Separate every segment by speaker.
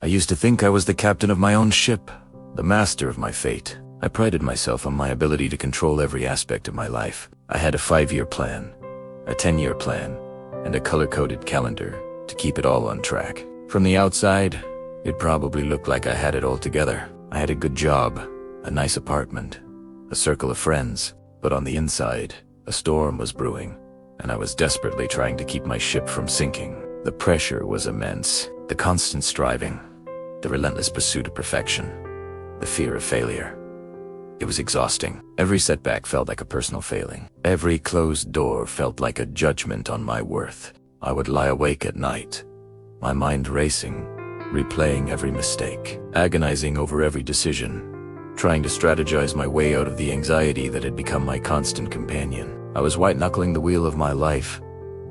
Speaker 1: I used to think I was the captain of my own ship, the master of my fate. I prided myself on my ability to control every aspect of my life. I had a 5-year plan, a 10-year plan, and a color-coded calendar to keep it all on track. From the outside, it probably looked like I had it all together. I had a good job, a nice apartment, a circle of friends, but on the inside, a storm was brewing, and I was desperately trying to keep my ship from sinking. The pressure was immense, the constant striving, the relentless pursuit of perfection, the fear of failure. It was exhausting. Every setback felt like a personal failing. Every closed door felt like a judgment on my worth. I would lie awake at night, my mind racing, replaying every mistake, agonizing over every decision, trying to strategize my way out of the anxiety that had become my constant companion. I was white-knuckling the wheel of my life,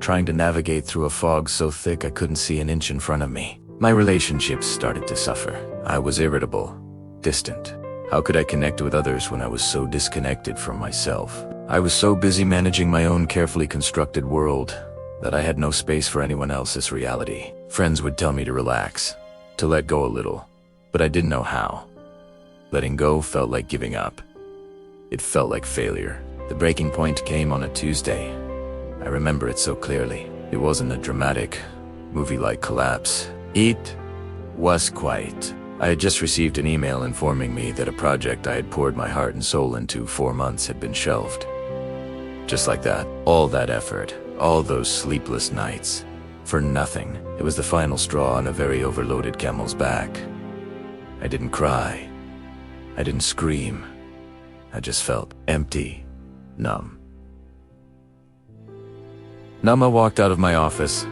Speaker 1: trying to navigate through a fog so thick I couldn't see an inch in front of me. My relationships started to suffer. I was irritable, distant. How could I connect with others when I was so disconnected from myself? I was so busy managing my own carefully constructed world that I had no space for anyone else's reality. Friends would tell me to relax, to let go a little, but I didn't know how. Letting go felt like giving up. It felt like failure. The breaking point came on a Tuesday. I remember it so clearly. It wasn't a dramatic, movie-like collapse. It was quiet. I had just received an email informing me that a project I had poured my heart and soul into 4 months had been shelved. Just like that. All that effort, all those sleepless nights, for nothing. It was the final straw on a very overloaded camel's back. I didn't cry. I didn't scream. I just felt empty, numb. I walked out of my office,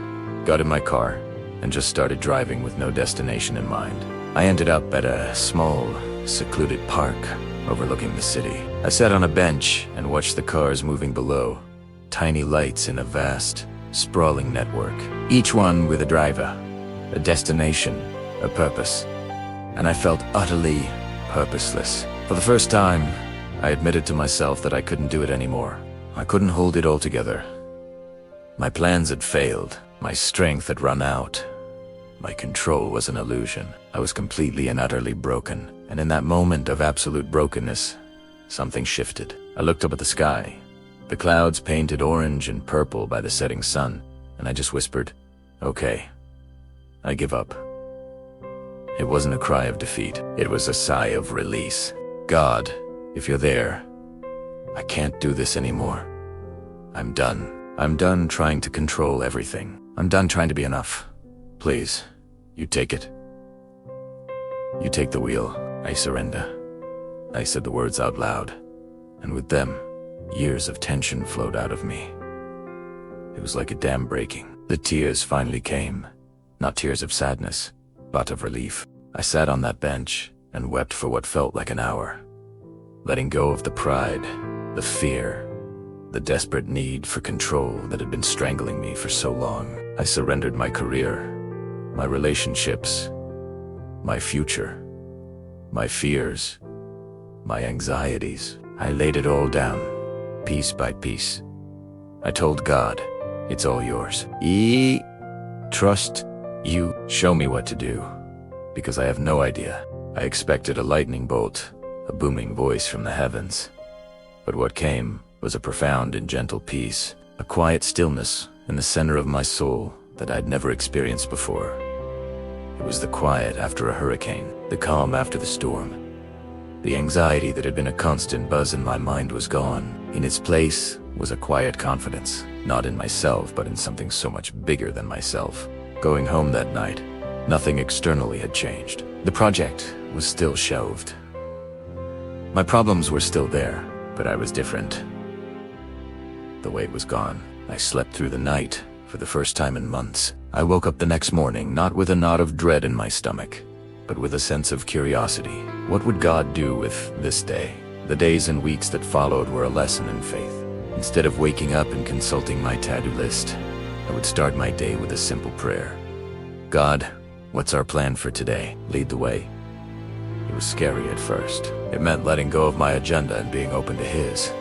Speaker 1: got in my car, and just started driving with no destination in mind. I ended up at a small, secluded park overlooking the city. I sat on a bench and watched the cars moving below, tiny lights in a vast, sprawling network, each one with a driver, a destination, a purpose. And I felt utterly purposeless. For the first time, I admitted to myself that I couldn't do it anymore. I couldn't hold it all together. My plans had failed. My strength had run out. My control was an illusion. I was completely and utterly broken. And in that moment of absolute brokenness, something shifted. I looked up at the sky, the clouds painted orange and purple by the setting sun, and I just whispered, "Okay, I give up." It wasn't a cry of defeat. It was a sigh of release. God, if you're there, I can't do this anymore. I'm done. I'm done trying to control everything. I'm done trying to be enough. Please, you take it. You take the wheel. I surrender. I said the words out loud, and with them, years of tension flowed out of me. It was like a dam breaking. The tears finally came. Not tears of sadness, but of relief. I sat on that bench and wept for what felt like an hour, letting go of the pride, the fear, the desperate need for control that had been strangling me for so long. I surrendered my career, my relationships, my future, my fears, my anxieties. I laid it all down, piece by piece. I told God, it's all yours. Trust you. Show me what to do, because I have no idea. I expected a lightning bolt, a booming voice from the heavens. But what came was a profound and gentle peace, a quiet stillness in the center of my soul that I'd never experienced before. It was the quiet after a hurricane, the calm after the storm. The anxiety that had been a constant buzz in my mind was gone. In its place was a quiet confidence, not in myself, but in something so much bigger than myself. Going home that night, nothing externally had changed. The project was still shelved. My problems were still there, but I was different. The weight was gone. I slept through the night for the first time in months. I woke up the next morning not with a knot of dread in my stomach, but with a sense of curiosity. What would God do with this day? The days and weeks that followed were a lesson in faith. Instead of waking up and consulting my to-do list, I would start my day with a simple prayer. God, what's our plan for today? Lead the way. It was scary at first. It meant letting go of my agenda and being open to His.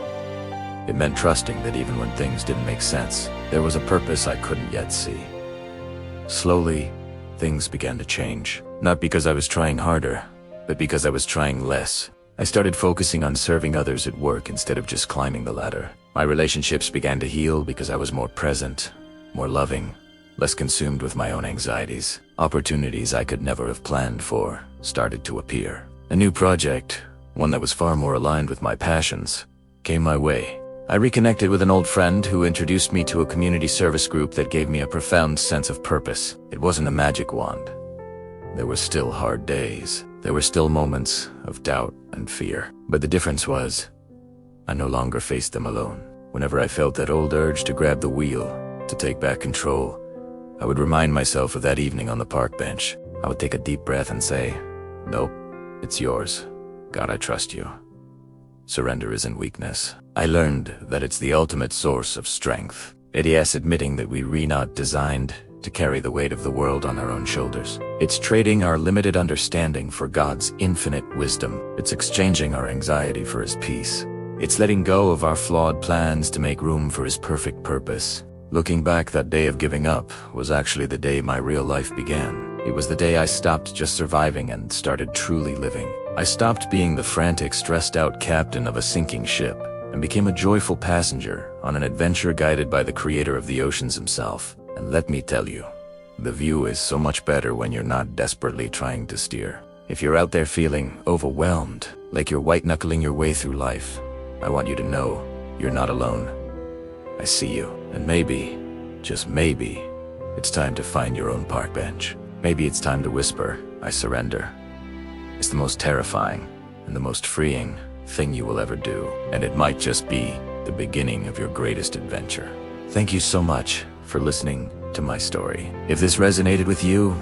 Speaker 1: It meant trusting that even when things didn't make sense, there was a purpose I couldn't yet see. Slowly, things began to change. Not because I was trying harder, but because I was trying less. I started focusing on serving others at work instead of just climbing the ladder. My relationships began to heal because I was more present, more loving, less consumed with my own anxieties. Opportunities I could never have planned for started to appear. A new project, one that was far more aligned with my passions, came my way. I reconnected with an old friend who introduced me to a community service group that gave me a profound sense of purpose. It wasn't a magic wand. There were still hard days. There were still moments of doubt and fear. But the difference was, I no longer faced them alone. Whenever I felt that old urge to grab the wheel, to take back control, I would remind myself of that evening on the park bench. I would take a deep breath and say, "Nope, it's yours. God, I trust you." Surrender isn't weakness. I learned that it's the ultimate source of strength. It is admitting that we were not designed to carry the weight of the world on our own shoulders. It's trading our limited understanding for God's infinite wisdom. It's exchanging our anxiety for His peace. It's letting go of our flawed plans to make room for His perfect purpose. Looking back, that day of giving up was actually the day my real life began. It was the day I stopped just surviving and started truly living. I stopped being the frantic, stressed-out captain of a sinking ship and became a joyful passenger on an adventure guided by the creator of the oceans himself. And let me tell you, the view is so much better when you're not desperately trying to steer. If you're out there feeling overwhelmed, like you're white-knuckling your way through life, I want you to know you're not alone. I see you. And maybe, just maybe, it's time to find your own park bench. Maybe it's time to whisper, "I surrender." It's the most terrifying and the most freeing thing you will ever do. And it might just be the beginning of your greatest adventure. Thank you so much for listening to my story. If this resonated with you,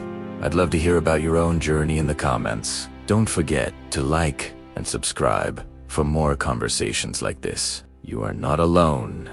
Speaker 1: I'd love to hear about your own journey in the comments. Don't forget to like and subscribe for more conversations like this. You are not alone.